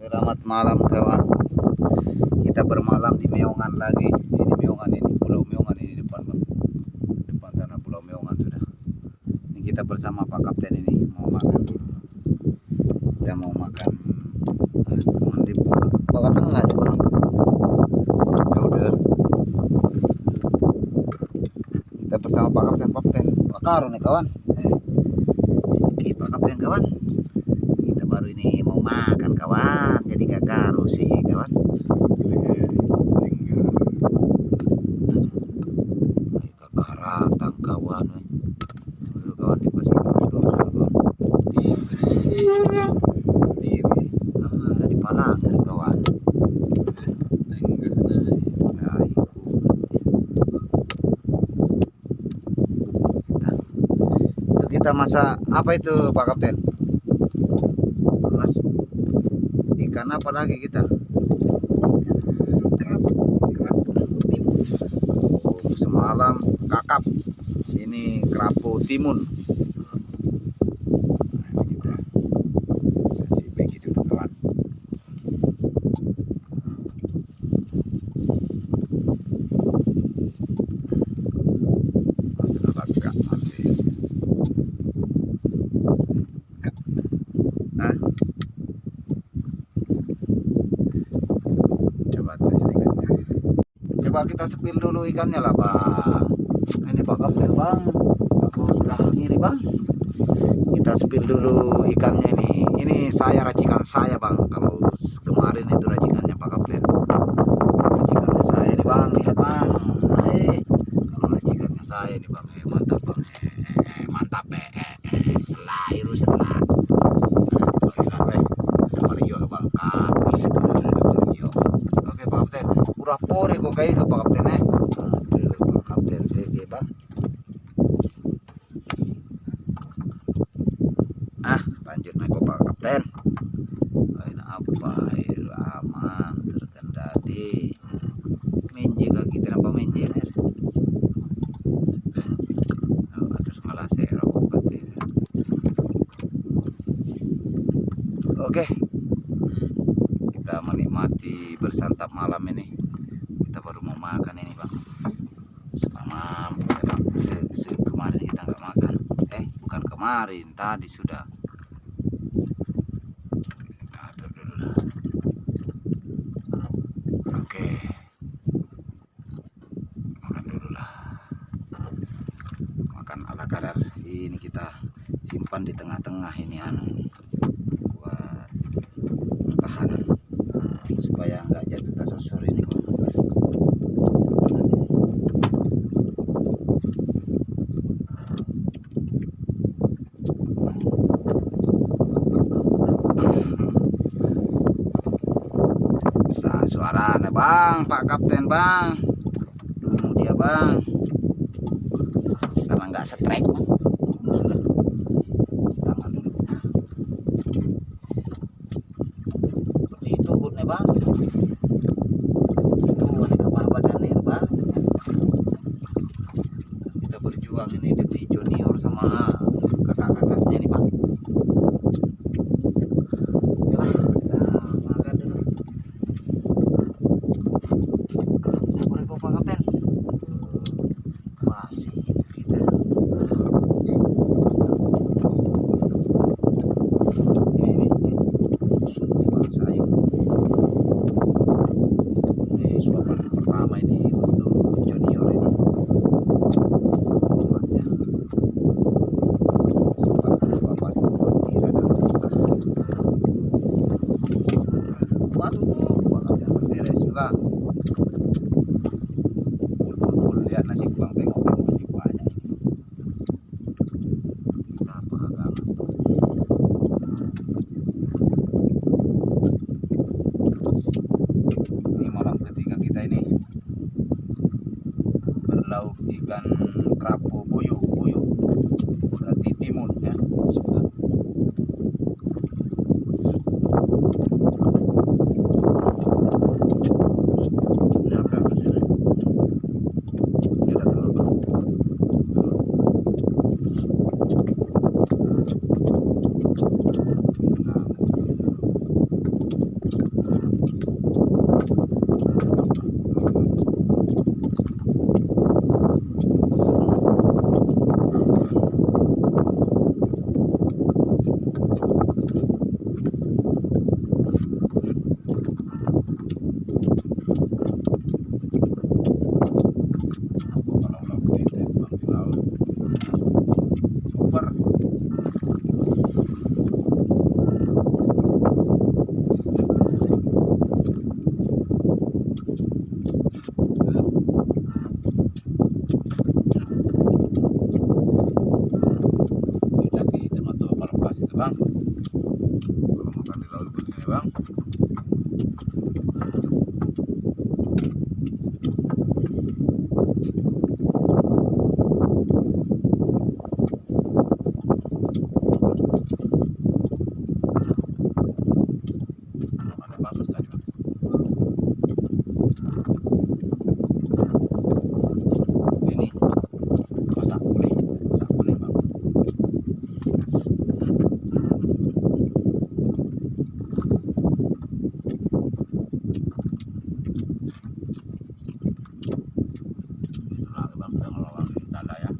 Selamat malam kawan. Kita bermalam di Meongan lagi. Ini Meongan, ini Pulau Meongan, ini depan bang. Depan sana Pulau Meongan sudah. Ini kita bersama Pak Kapten ini mau makan. Kita mau makan. Teman di Bawa tengah aja kurang. Ya udah. Kita bersama Pak Kapten. Pak Karo nih kawan. Oke Pak Kapten kawan. Kita baru ini mau makan kawan. Jadi kakak sih kawan. Kakak ratang kawan. Dulu kawan di pasir lurus kawan. Di Palangir kawan. Itu kita masak apa itu Pak Kapten? Ikan apa lagi kita? Semalam kakap, ini kerapu timun. Kita kasih begitu kawan. Masih agak nanti. Coba kita sepil dulu ikannya lah bang. Ini Pak Kapten bang, aku sudah ngiri bang. Kita sepil dulu ikannya nih. Ini saya racikan saya bang. Kalau kemarin itu racikannya Pak Kapten. Racikannya saya nih bang, lihat bang. Kalau racikannya saya nih bang, mantap bang. Mantap selairu selah. Mario bang, kapis kalau ada Mario. Oke Pak Kapten, pura pore kok kayak ke Pak Kapten Pak Kapten saya bang. Lanjut naik Pak Kapten. Apa itu aman terkendali. Menje ke kita apa menje nih? Terus malah saya Oke, kita menikmati bersantap malam ini. Kita baru mau makan ini bang. Selama kemarin kita nggak makan. Bukan kemarin, tadi sudah. Kita atur dulu dah. Oke, makan dulu lah. Makan ala kadar. Ini kita simpan di tengah-tengah ini buat pertahanan supaya nggak jatuh tasosor ini kok. Suaranya bang, Pak Kapten bang, dulu dia bang, karena nggak setrek bang. Tangan dulu itu nih bang, itu kepala badannya bang. Kita berjuang ini demi junior sama kakak-kakaknya nih bang. Ada bagus tadi bang. Ini masak kuning bang. Itulah bang, udah ngelawang tanda ya.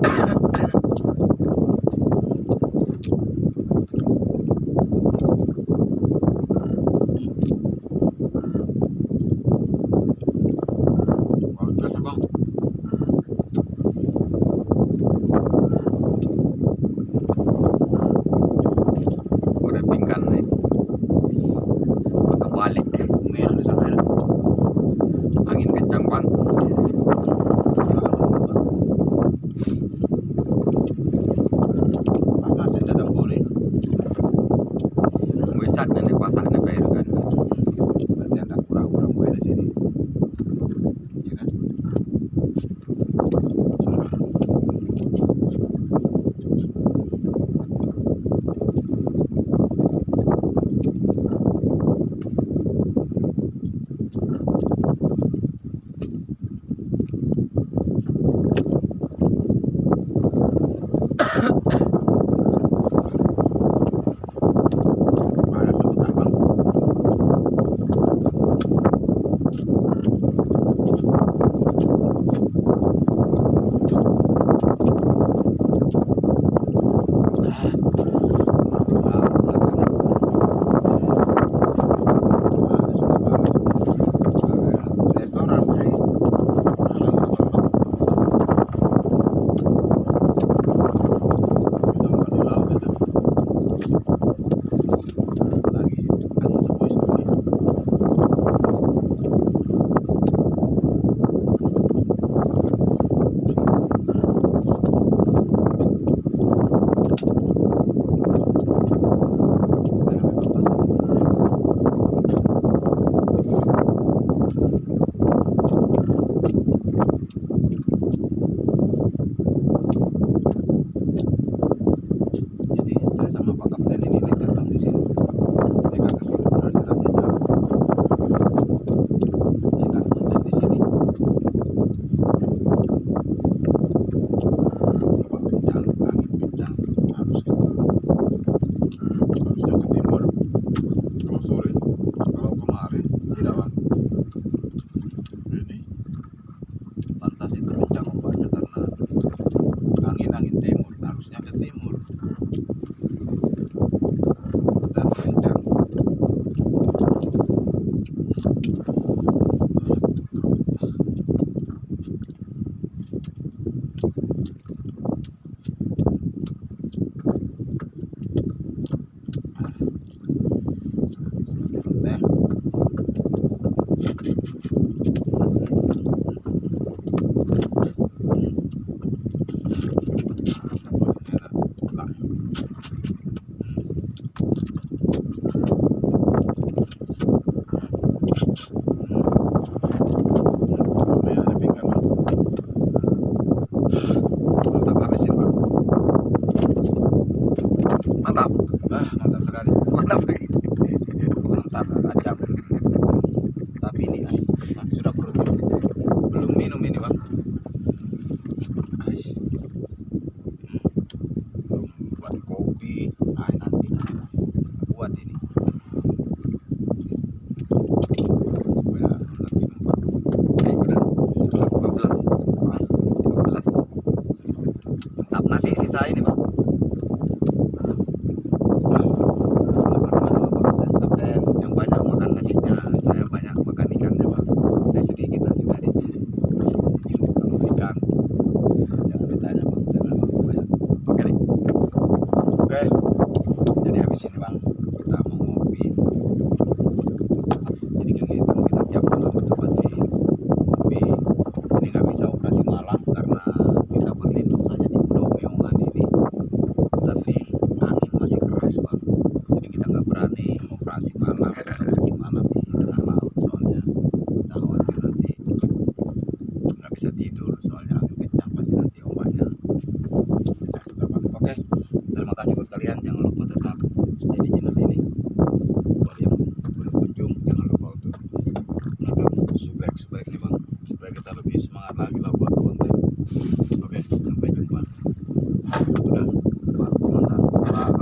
Udah pingkan nih. Kebalik. Merah di sana. Angin kencang bang. Masih ada boleh. Wisat nenek pasak nenek bayar kan. Berarti ada kurang-kurang buaya di sini. Ya kan? Ada sebut abang. Restoran lagi angin sepoi-sepoi. Jadi saya sama Pak Kapten ini nekat bang di sini. Nekat ke sini padahal jaraknya jauh. Nekat konten di sini. Ombak kencang, angin kencang, harusnya ke timur. Kalau sore, kalau kemarin tidak bang. Ini pantas itu kencang ombaknya karena angin timur, harusnya ke timur dan kencang. Mantap habis ini bang. Mantap. Mantap sekali. Mantap. Mantap kacang. Tapi ini sudah perut belum minum ini bang. Ais. Belum buat kopi. Nanti buat ini. Ya, nanti numpang. Ikutan. 15. 15. Mantap nasi sisa ini bang. Kapten yang banyak makan nasinya, saya banyak makan ikannya bang. Saya sedikit nasi tadi. Kalau ikan jangan ditanya bang, saya memang banyak. Oke nih. Oke, jadi habis ini bang kita mau ngopi. Jadi kegiatan kita tiap malam itu pasti ngopi. Ini nggak bisa operasi malam karena kita berlindung saja di Pulau Meongan ini. Tapi angin masih keras bang. Jadi kita nggak berani operasi malam, pergi malam di tengah laut soalnya kita khawatir nanti nggak bisa tidur soalnya angin kencang pasti nanti ombaknya. Kita juga bang. Oke, terima kasih buat kalian. Jangan